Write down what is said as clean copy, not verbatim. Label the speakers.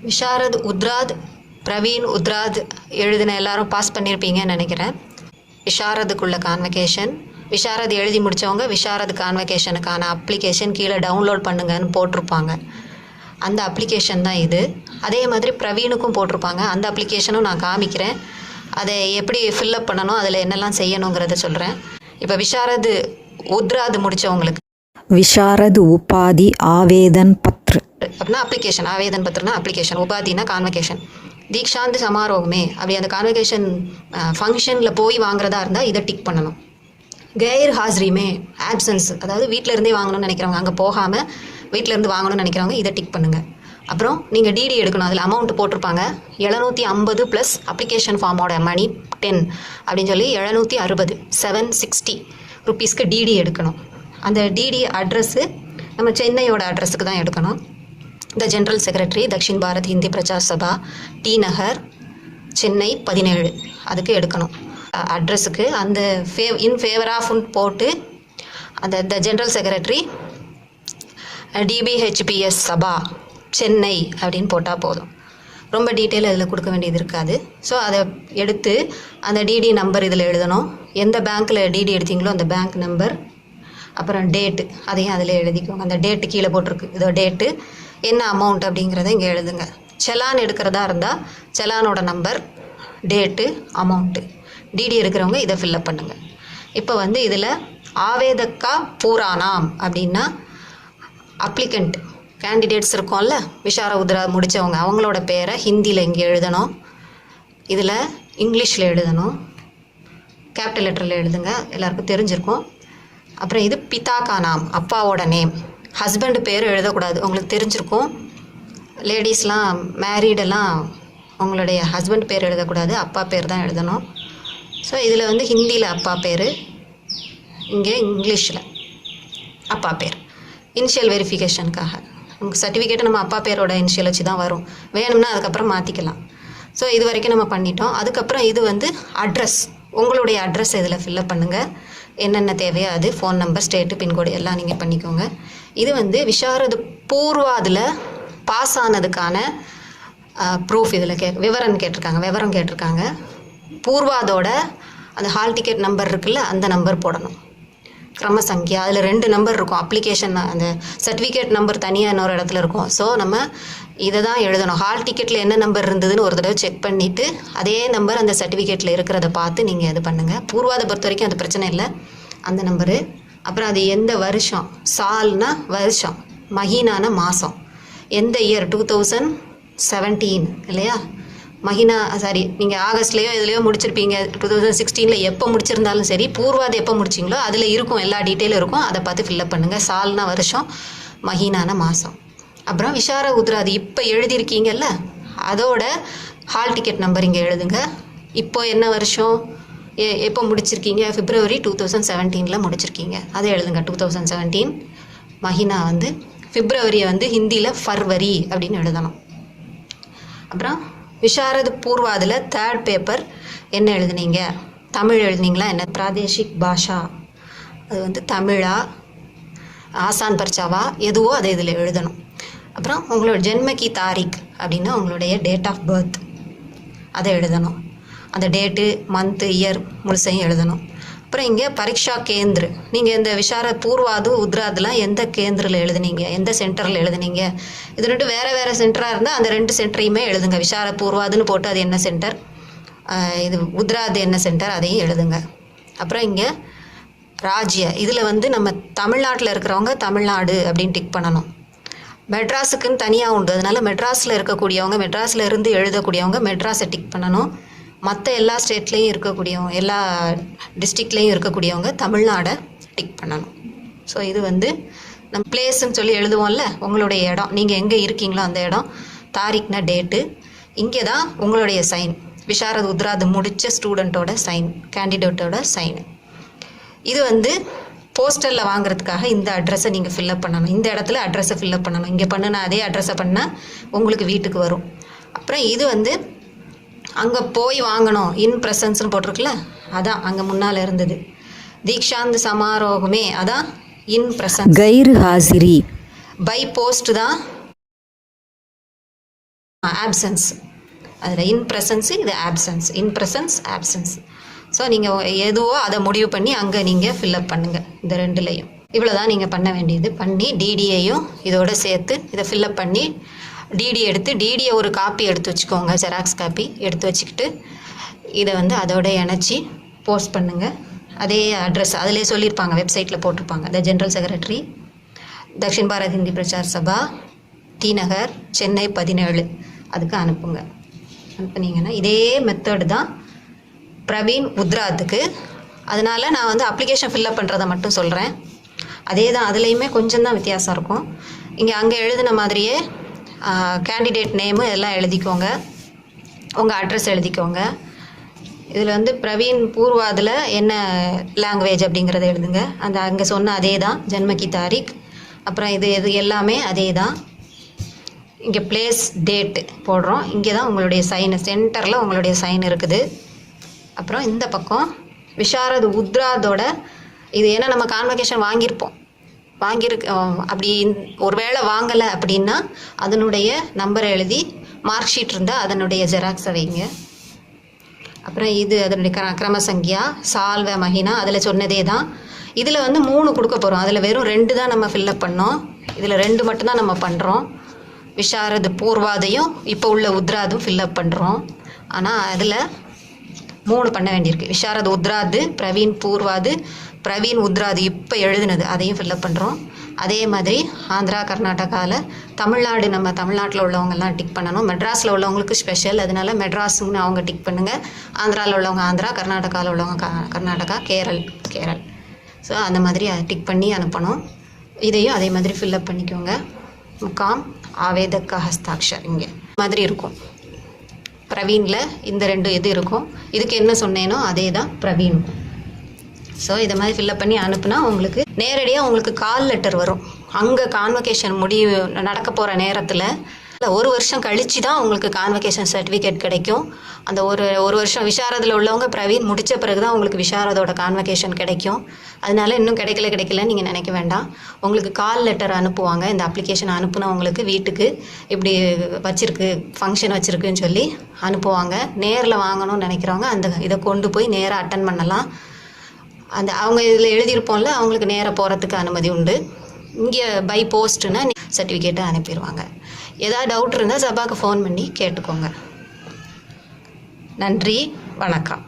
Speaker 1: விஷாரத் உத்ராத், பிரவீன் உத்ராத் எழுதின எல்லாரும் பாஸ் பண்ணியிருப்பீங்கன்னு நினைக்கிறேன். விஷாரதுக்குள்ள கான்வகேஷன், விஷாரத் எழுதி முடித்தவங்க விஷாரத் கான்வகேஷனுக்கான அப்ளிகேஷன் கீழே டவுன்லோட் பண்ணுங்கன்னு போட்டிருப்பாங்க. அந்த அப்ளிகேஷன் தான் இது. அதே மாதிரி பிரவீனுக்கும் போட்டிருப்பாங்க. அந்த அப்ளிகேஷனும் நான் காமிக்கிறேன். அதை எப்படி ஃபில்லப் பண்ணணும், அதில் என்னெல்லாம் செய்யணுங்கிறத சொல்கிறேன். இப்போ விஷாரத் உத்ராத் முடித்தவங்களுக்கு
Speaker 2: विशारद उपाधि आवेदन पत्र
Speaker 1: அப்படின்னா அப்ளிகேஷன், ஆவேதன் பத்திரம்னா அப்ளிகேஷன், உபாதினா கான்வகேஷன். தீக்ஷாந்த் சமாரோகமே அப்படி அந்த கான்வகேஷன் ஃபங்க்ஷனில் போய் வாங்குறதா இருந்தால் இதை டிக் பண்ணணும். கைர் ஹாஸ்ரிமே ஆப்சன்ஸ், அதாவது வீட்டில் இருந்தே வாங்கணும்னு நினைக்கிறவங்க, அங்கே போகாமல் வீட்டில் இருந்து வாங்கணும்னு நினைக்கிறவங்க இதை டிக் பண்ணுங்கள். அப்புறம் நீங்கள் டிடி எடுக்கணும். அதில் அமௌண்ட் போட்டிருப்பாங்க 750 ப்ளஸ் அப்ளிகேஷன் ஃபார்மோட மணி 10 அப்படின்னு சொல்லி 760 760 ருபீஸ்க்கு டிடி எடுக்கணும். அந்த டிடி அட்ரஸ்ஸு நம்ம சென்னையோட அட்ரஸுக்கு தான் எடுக்கணும். The general secretary, Dakshin Bharat Hindi Prachar Sabha, T Nagar, Chennai 17 அதுக்கு எடுக்கணும். அட்ரஸுக்கு அந்த இன் ஃபேவர் ஆஃப்னு போட்டு அந்த த ஜென்ரல் செக்ரட்டரி டிபிஹெச்பிஎஸ் சபா சென்னை அப்படின்னு போட்டால் போதும். ரொம்ப டீட்டெயில் அதில் கொடுக்க வேண்டியது இருக்காது. ஸோ அதை எடுத்து அந்த டிடி நம்பர் இதில் எழுதணும். எந்த பேங்க்கில் டிடி எடுத்தீங்களோ அந்த பேங்க் நம்பர், அப்புறம் டேட்டு அதையும் அதில் எழுதிக்கோங்க. அந்த டேட்டு கீழே போட்டிருக்கு, இதோ டேட்டு, என்ன அமௌண்ட் அப்படிங்கிறத இங்கே எழுதுங்க. செலான் எடுக்கிறதா இருந்தால் செலானோட நம்பர், டேட்டு, அமௌண்ட்டு. டிடி எடுக்கிறவங்க இதை ஃபில்லப் பண்ணுங்கள். இப்போ வந்து இதில் ஆவேதக்கா பூரானாம் அப்படின்னா அப்ளிகண்ட் கேண்டிடேட்ஸ் இருக்கோம்ல, விஷார உத்ரா முடித்தவங்க, அவங்களோட பேரை ஹிந்தியில் இங்கே எழுதணும். இதில் இங்கிலீஷில் எழுதணும். கேபிட்டல் லெட்டரில் எழுதுங்க, எல்லாருக்கும் தெரிஞ்சிருக்கும். அப்புறம் இது பிதாக்கா நாம், அப்பாவோட நேம். ஹஸ்பண்டு பேர் எழுதக்கூடாது, உங்களுக்கு தெரிஞ்சிருக்கும். லேடிஸ்லாம் மேரீடெல்லாம் உங்களுடைய ஹஸ்பண்ட் பேர் எழுதக்கூடாது, அப்பா பேர் தான் எழுதணும். ஸோ இதில் வந்து ஹிந்தியில் அப்பா பேர், இங்கே இங்கிலீஷில் அப்பா பேர். இனிஷியல் வெரிஃபிகேஷனுக்காக நமக்கு சர்டிஃபிகேட்டு நம்ம அப்பா பேரோட இனிஷியல் வச்சு தான் வரும். வேணும்னா அதுக்கப்புறம் மாற்றிக்கலாம். ஸோ இது வரைக்கும் நம்ம பண்ணிட்டோம். அதுக்கப்புறம் இது வந்து அட்ரஸ், உங்களுடைய அட்ரஸ் இதில் ஃபில்லப் பண்ணுங்கள். என்னென்ன தேவையோ அது, ஃபோன் நம்பர், ஸ்டேட்டு, பின்கோடு எல்லாம் நீங்கள் பண்ணிக்கோங்க. இது வந்து விஷாரது பூர்வாதில் பாஸ் ஆனதுக்கான ப்ரூஃப் இதில் விவரம் கேட்டிருக்காங்க. பூர்வாதோட அந்த ஹால் டிக்கெட் நம்பர் இருக்குல்ல, அந்த நம்பர் போடணும். கிரமசங்கியா அதில் 2 நம்பர் இருக்கும். அப்ளிகேஷன் அந்த சர்டிஃபிகேட் நம்பர் தனியாக இன்னொரு இடத்துல இருக்கும். ஸோ நம்ம இதை தான் எழுதணும். ஹால் டிக்கெட்டில் என்ன நம்பர் இருந்ததுன்னு ஒரு தடவை செக் பண்ணிவிட்டு அதே நம்பர் அந்த சர்டிஃபிகேட்டில் இருக்கிறத பார்த்து நீங்கள் இது பண்ணுங்கள். பூர்வாதை பொறுத்த வரைக்கும் அது பிரச்சனை இல்லை, அந்த நம்பரு. அப்புறம் அது எந்த வருஷம், சால்னா வருஷம், மஹீனான மாதம், எந்த இயர் 2017 இல்லையா, மஹினா சாரி, நீங்கள் ஆகஸ்ட்லேயோ இதுலேயோ முடிச்சிருப்பீங்க. 2016 எப்போ முடிச்சிருந்தாலும் சரி, பூர்வாது எப்போ முடிச்சிங்களோ அதில் இருக்கும், எல்லா டீட்டெயிலும் இருக்கும். அதை பார்த்து ஃபில்லப் பண்ணுங்கள். சால்னா வருஷம், மஹீனான மாதம். அப்புறம் விஷார உத்ராது இப்போ எழுதியிருக்கீங்கல்ல, அதோட ஹால் டிக்கெட் நம்பர் இங்கே எழுதுங்க. இப்போ என்ன வருஷம், எப்போ முடிச்சிருக்கீங்க, February 2017 முடிச்சிருக்கீங்க, அதை எழுதுங்க. 2017. மஹினா வந்து பிப்ரவரியை வந்து ஹிந்தியில் ஃபர்வரி அப்படின்னு எழுதணும். அப்புறம் விஷாரத் பூர்வாதில் 3rd பேப்பர் என்ன எழுதுனீங்க, தமிழ் எழுதுனீங்களா, என்ன பிராதேஷிக் பாஷா, அது வந்து தமிழா, ஆசான் பர்ச்சாவா, எதுவோ அதை இதில் எழுதணும். அப்புறம் உங்களோட ஜென்மக்கி தாரிக் அப்படின்னா உங்களுடைய டேட் ஆஃப் பர்த், அதை எழுதணும். அந்த டேட்டு, மந்த்து, இயர் முழுசையும் எழுதணும். அப்புறம் இங்கே பரீட்சா கேந்திர, நீங்கள் இந்த விஷாரத் பூர்வாது உத்ராதெலாம் எந்த கேந்திரில் எழுதுனீங்க, எந்த சென்டரில் எழுதுனீங்க. இது 2 வேறு சென்டராக இருந்தால் அந்த 2 சென்டரையுமே எழுதுங்க. விஷாரத் பூர்வாதுன்னு போட்டு அது என்ன சென்டர், இது உத்ராது என்ன சென்டர், அதையும் எழுதுங்க. அப்புறம் இங்கே ராஜ்ய, இதில் வந்து நம்ம தமிழ்நாட்டில் இருக்கிறவங்க தமிழ்நாடு அப்படின்னு டிக் பண்ணணும். மெட்ராஸுக்குன்னு தனியாக உண்டு, அதனால் மெட்ராஸில் இருக்கக்கூடியவங்க, மெட்ராஸில் இருந்து எழுதக்கூடியவங்க மெட்ராஸை டிக் பண்ணணும். மற்ற எல்லா ஸ்டேட்லேயும் இருக்கக்கூடியவங்க, எல்லா டிஸ்ட்ரிக்ட்லேயும் இருக்கக்கூடியவங்க தமிழ்நாடை டிக் பண்ணணும். ஸோ இது வந்து நம்ம பிளேஸுன்னு சொல்லி எழுதுவோம்ல, உங்களுடைய இடம், நீங்கள் எங்கே இருக்கீங்களோ அந்த இடம், தாரிக்னா டேட்டு, இங்கே தான் உங்களுடைய சைன், விஷாரத் உத்ராது முடித்த ஸ்டூடெண்ட்டோட சைன், கேண்டிடேட்டோட சைனு. இது வந்து போஸ்டரில் வாங்குறதுக்காக இந்த அட்ரஸை நீங்கள் ஃபில்லப் பண்ணணும். இந்த இடத்துல அட்ரஸை ஃபில்லப் பண்ணணும். இங்கே பண்ணுனா அதே அட்ரஸை பண்ணால் உங்களுக்கு வீட்டுக்கு வரும். அப்புறம் இது வந்து அங்கே போய் வாங்கணும், இன் ப்ரெசன்ஸ்னு போட்டிருக்குல்ல, அதான் அங்கே முன்னால் இருந்தது. தீக்ஷாந்த் சமாரோகமே அதான் இன் ப்ரெசன்ஸ்.
Speaker 2: கைர் ஹாசிரி
Speaker 1: பை போஸ்ட் தான் ஆப்சன்ஸ். அதில் இன் ப்ரெசன்ஸு, இது absence. In presence, absence. So நீங்கள் எதுவோ அதை முடிவு பண்ணி அங்கே நீங்கள் ஃபில்அப் பண்ணுங்கள். இந்த ரெண்டுலேயும் இவ்வளோ தான் நீங்கள் பண்ண வேண்டியது. பண்ணி டிடியையும் இதோட சேர்த்து இதை ஃபில்அப் பண்ணி டிடி எடுத்து டிடியை ஒரு காப்பி எடுத்து வச்சுக்கோங்க, ஜெராக்ஸ் காப்பி எடுத்து வச்சுக்கிட்டு இதை வந்து அதோட இணைச்சி போஸ்ட் பண்ணுங்கள். அதே அட்ரஸ் அதிலே சொல்லியிருப்பாங்க, வெப்சைட்டில் போட்டிருப்பாங்க. The general secretary, Dakshin Bharat Hindi Prachar Sabha, T Nagar, Chennai 17 அதுக்கு அனுப்புங்க. அனுப்புனீங்கன்னா இதே மெத்தடு தான் பிரவீன் உத்ராத்துக்கு. அதனால் நான் வந்து அப்ளிகேஷன் ஃபில்அப் பண்ணுறதை மட்டும் சொல்கிறேன். அதே தான், அதுலேயுமே கொஞ்சம் தான் வித்தியாசம் இருக்கும். இங்கே அங்கே எழுதின மாதிரியே கேண்டிடேட் நேமு எல்லாம் எழுதிக்கோங்க, உங்கள் அட்ரஸ் எழுதிக்கோங்க. இதில் வந்து பிரவீன் பூர்வாதில் என்ன லாங்குவேஜ் அப்படிங்கிறத எழுதுங்க. அந்த அங்கே சொன்ன அதே தான், ஜன்மக்கி தாரிக். அப்புறம் இது எல்லாமே அதே தான். இங்கே பிளேஸ் டேட்டு போடுறோம். இங்கே தான் உங்களுடைய சைனு, சென்டரில் உங்களுடைய சைன் இருக்குது. அப்புறம் இந்த பக்கம் விஷாரத் உத்ராதோட இது, ஏன்னா நம்ம கான்வகேஷன் வாங்கியிருப்போம், அப்படி ஒரு வேளை வாங்கலை அப்படின்னா அதனுடைய நம்பரை எழுதி மார்க் ஷீட் இருந்தால் அதனுடைய ஜெராக்ஸை வைங்க. அப்புறம் இது அதனுடைய கிரமசங்கியா, சால்வ, மஹினா அதில் சொன்னதே தான். இதில் வந்து 3 கொடுக்க போகிறோம். அதில் வெறும் 2 தான் நம்ம ஃபில்அப் பண்ணோம். இதில் 2 மட்டும்தான் நம்ம பண்ணுறோம். விஷாரத் பூர்வாதையும் இப்போ உள்ள உத்ராதும் ஃபில்அப் பண்ணுறோம். ஆனால் அதில் 3 பண்ண வேண்டியிருக்கு. விஷாரத் உத்ராது, பிரவீன் பூர்வாது, பிரவீன் உத்ராது இப்போ எழுதுனது அதையும் ஃபில்அப் பண்ணுறோம். அதே மாதிரி ஆந்திரா, கர்நாடகாவில், தமிழ்நாடு, நம்ம தமிழ்நாட்டில் உள்ளவங்கெல்லாம் டிக் பண்ணணும். மெட்ராஸில் உள்ளவங்களுக்கு ஸ்பெஷல், அதனால மெட்ராஸ்ன்னு அவங்க டிக் பண்ணுங்கள். ஆந்திராவில் உள்ளவங்க ஆந்திரா, கர்நாடகாவில் உள்ளவங்க கர்நாடகா, கேரள். ஸோ அந்த மாதிரி டிக் பண்ணி அனுப்பணும். இதையும் அதே மாதிரி ஃபில்அப் பண்ணிக்கோங்க. முகாம் ஆவேதக்க ஹஸ்தாக்ஷர் இங்கே மாதிரி இருக்கும். பிரவீனில் இந்த 2 இது இருக்கும். இதுக்கு என்ன சொன்னேனோ அதே தான் பிரவீனுக்கும். ஸோ இதை மாதிரி ஃபில்அப் பண்ணி அனுப்புனா உங்களுக்கு நேரடியாக உங்களுக்கு கால் லெட்டர் வரும். அங்கே கான்வகேஷன் நடக்க போகிற நேரத்தில் 1 வருஷம் கழித்து தான் உங்களுக்கு கான்வகேஷன் சர்டிஃபிகேட் கிடைக்கும். அந்த ஒரு வருஷம் விஷாரதில் உள்ளவங்க பிரவீன் முடித்த பிறகு தான் உங்களுக்கு விஷாரதோட கான்வகேஷன் கிடைக்கும். அதனால இன்னும் கிடைக்கலன்னு நீங்கள் நினைக்க வேண்டாம். உங்களுக்கு கால் லெட்டர் அனுப்புவாங்க. இந்த அப்ளிகேஷன் அனுப்புனவங்களுக்கு வீட்டுக்கு இப்படி வச்சுருக்கு, ஃபங்க்ஷன் வச்சுருக்குன்னு சொல்லி அனுப்புவாங்க. நேரில் வாங்கணும்னு நினைக்கிறவங்க இதை கொண்டு போய் நேராக அட்டன் பண்ணலாம். அவங்க இதில் எழுதியிருப்போம்ல, அவங்களுக்கு நேராக போகிறதுக்கு அனுமதி உண்டு. இங்கே பை போஸ்ட்டுன்னா சர்டிஃபிகேட்டை அனுப்பிடுவாங்க. ஏதாவது டவுட் இருந்தால் சபாவுக்கு ஃபோன் பண்ணி கேட்டுக்கோங்க. நன்றி, வணக்கம்.